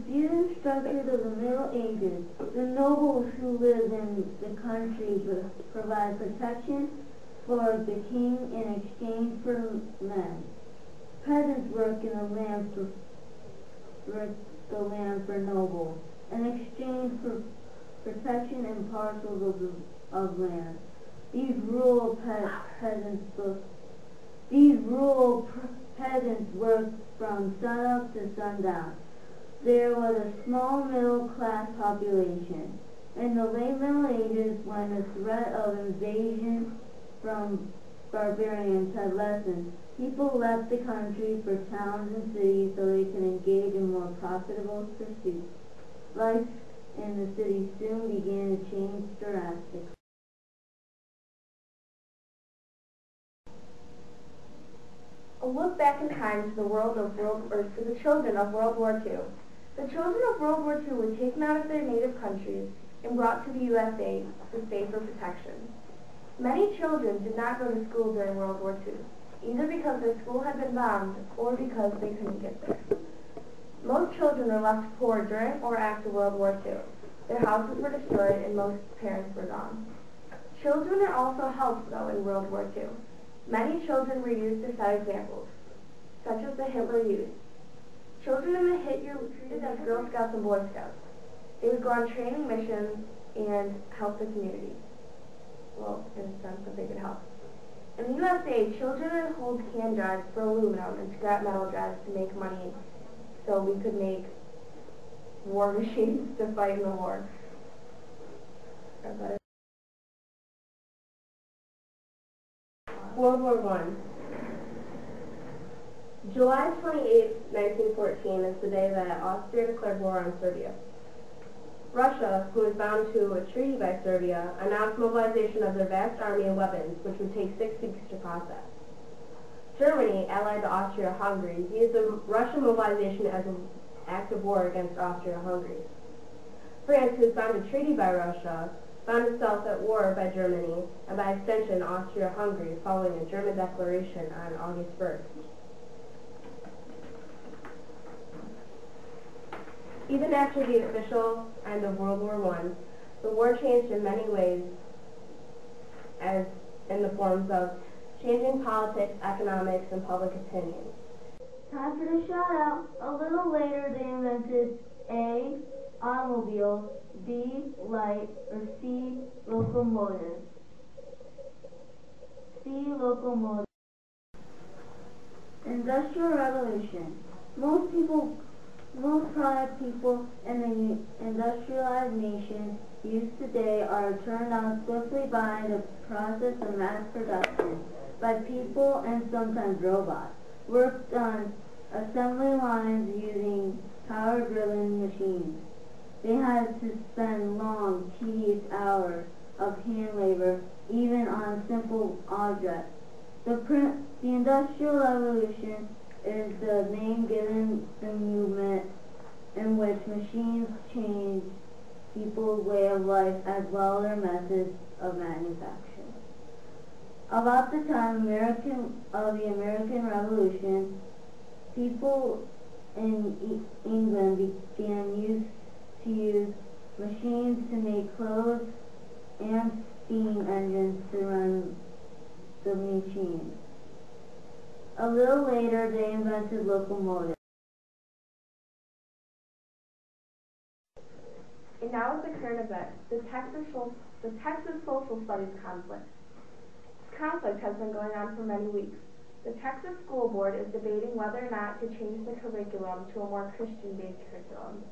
feudal structures of the Middle Ages, the nobles who lived in the country would provide protection for the king in exchange for land. Peasants worked in the land for nobles in exchange for protection and parcels of land. These rural peasants worked from sunup to sundown. There was a small middle-class population. In the late Middle Ages, when the threat of invasion from barbarians had lessened, people left the country for towns and cities so they could engage in more profitable pursuits. Life in the city soon began to change drastically. A look back in time to the children of World War II. The children of World War II were taken out of their native countries and brought to the USA to stay for protection. Many children did not go to school during World War II, either because their school had been bombed or because they couldn't get there. Most children were left poor during or after World War II. Their houses were destroyed and most parents were gone. Children were also helped, though, in World War II. Many children were used to set examples, such as the Hitler Youth. Children in the HIT were treated as Girl Scouts and Boy Scouts. They would go on training missions and help the community. Well, in the sense that they could help. In the USA, children would hold can drives for aluminum and scrap metal drives to make money so we could make war machines to fight in the war. World War I. July 28, 1914 is the day that Austria declared war on Serbia. Russia, who was bound to a treaty by Serbia, announced mobilization of their vast army and weapons, which would take 6 weeks to process. Germany, allied to Austria-Hungary, used the Russian mobilization as an act of war against Austria-Hungary. France, who was bound to treaty by Russia, found itself at war by Germany, and by extension Austria-Hungary, following a German declaration on August 1st. Even after the official end of World War I, the war changed in many ways, as in the forms of changing politics, economics, and public opinion. Time for the shout-out. A little later, they invented A, automobiles, B, light, or C, locomotives. C, locomotives. Industrial Revolution. Most product people in the industrialized nations used today are turned on swiftly by the process of mass production by people and sometimes robots. Worked on assembly lines using power-driven machines. They had to spend long, tedious hours of hand labor, even on simple objects. The Industrial Revolution is the name given the movement in which machines change people's way of life as well as their methods of manufacture. About the time of the American Revolution, people in England began to use machines to make clothes and steam engines to run the machines. A little later, they invented locomotives. And now is the current event, the Texas Social Studies conflict. This conflict has been going on for many weeks. The Texas School Board is debating whether or not to change the curriculum to a more Christian-based curriculum.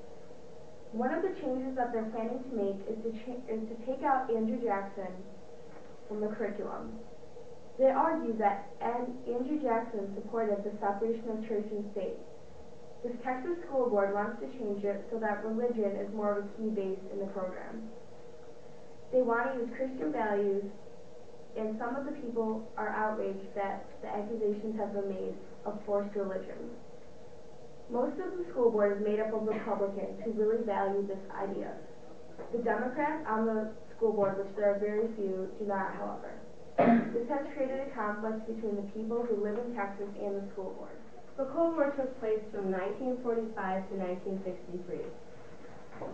One of the changes that they're planning to make is to take out Andrew Jackson from the curriculum. They argue that Andrew Jackson supported the separation of church and state. This Texas School Board wants to change it so that religion is more of a key base in the program. They want to use Christian values, and some of the people are outraged that the accusations have been made of forced religion. Most of the school board is made up of Republicans who really value this idea. The Democrats on the school board, which there are very few, do not, however. This has created a conflict between the people who live in Texas and the school board. The Cold War took place from 1945 to 1963.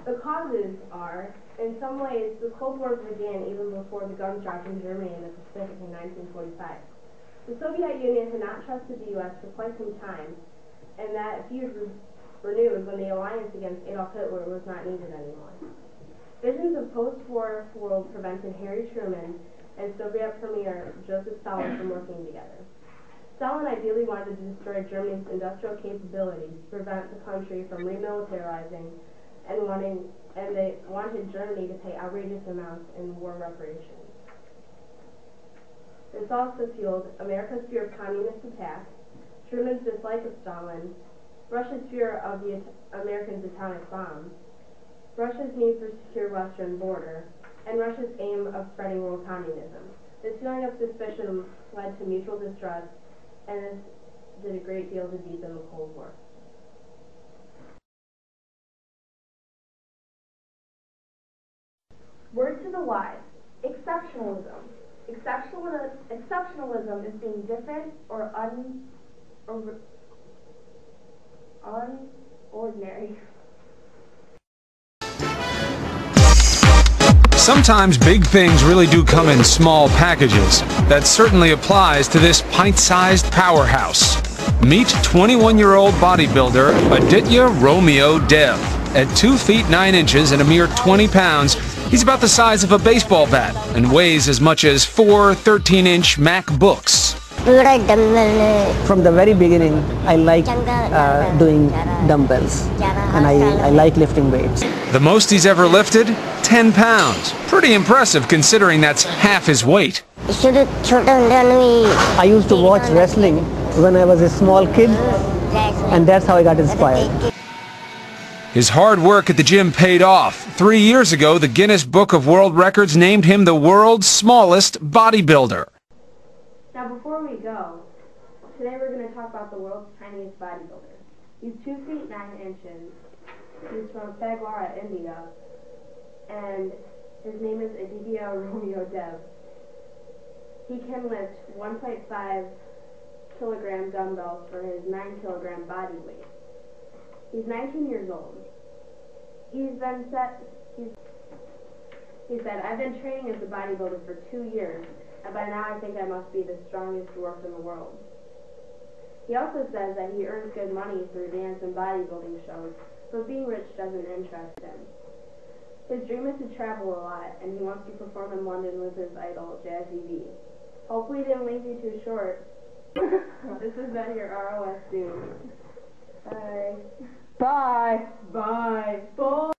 The causes are, in some ways, the Cold War began even before the guns dropped in Germany in the Pacific in 1945. The Soviet Union had not trusted the U.S. for quite some time, and that feud was renewed when the alliance against Adolf Hitler was not needed anymore. Visions of post-war world prevented Harry Truman and Soviet Premier Joseph Stalin from working together. Stalin ideally wanted to destroy Germany's industrial capabilities to prevent the country from remilitarizing, and they wanted Germany to pay outrageous amounts in war reparations. This also fueled America's fear of communist attack, Truman's dislike of Stalin, Russia's fear of the Americans' atomic bomb, Russia's need for a secure western border, and Russia's aim of spreading world communism. This feeling of suspicion led to mutual distrust, and this did a great deal to deepen the Cold War. Word to the wise. Exceptionalism. Exceptionalism is being different or unordinary. Sometimes big things really do come in small packages. That certainly applies to this pint-sized powerhouse. Meet 21-year-old bodybuilder Aditya Romeo Dev. At 2 feet 9 inches and a mere 20 pounds, he's about the size of a baseball bat and weighs as much as 4 13-inch MacBooks. From the very beginning, I like doing dumbbells, and I like lifting weights. The most he's ever lifted? 10 pounds. Pretty impressive considering that's half his weight. I used to watch wrestling when I was a small kid, and that's how I got inspired. His hard work at the gym paid off. 3 years ago, the Guinness Book of World Records named him the world's smallest bodybuilder. Now before we go, today we're going to talk about the world's tiniest bodybuilder. He's 2 feet 9 inches. He's from Phagwara, India, and his name is Aditya Romeo Dev. He can lift 1.5 kilogram dumbbells for his 9 kilogram body weight. He's 19 years old. He said, I've been training as a bodybuilder for 2 years, and by now I think I must be the strongest dwarf in the world. He also says that he earns good money through dance and bodybuilding shows, but being rich doesn't interest him. His dream is to travel a lot, and he wants to perform in London with his idol, Jazzy B. Hopefully he didn't leave you too short. This has been your ROS News. Bye. Bye. Bye. Bye.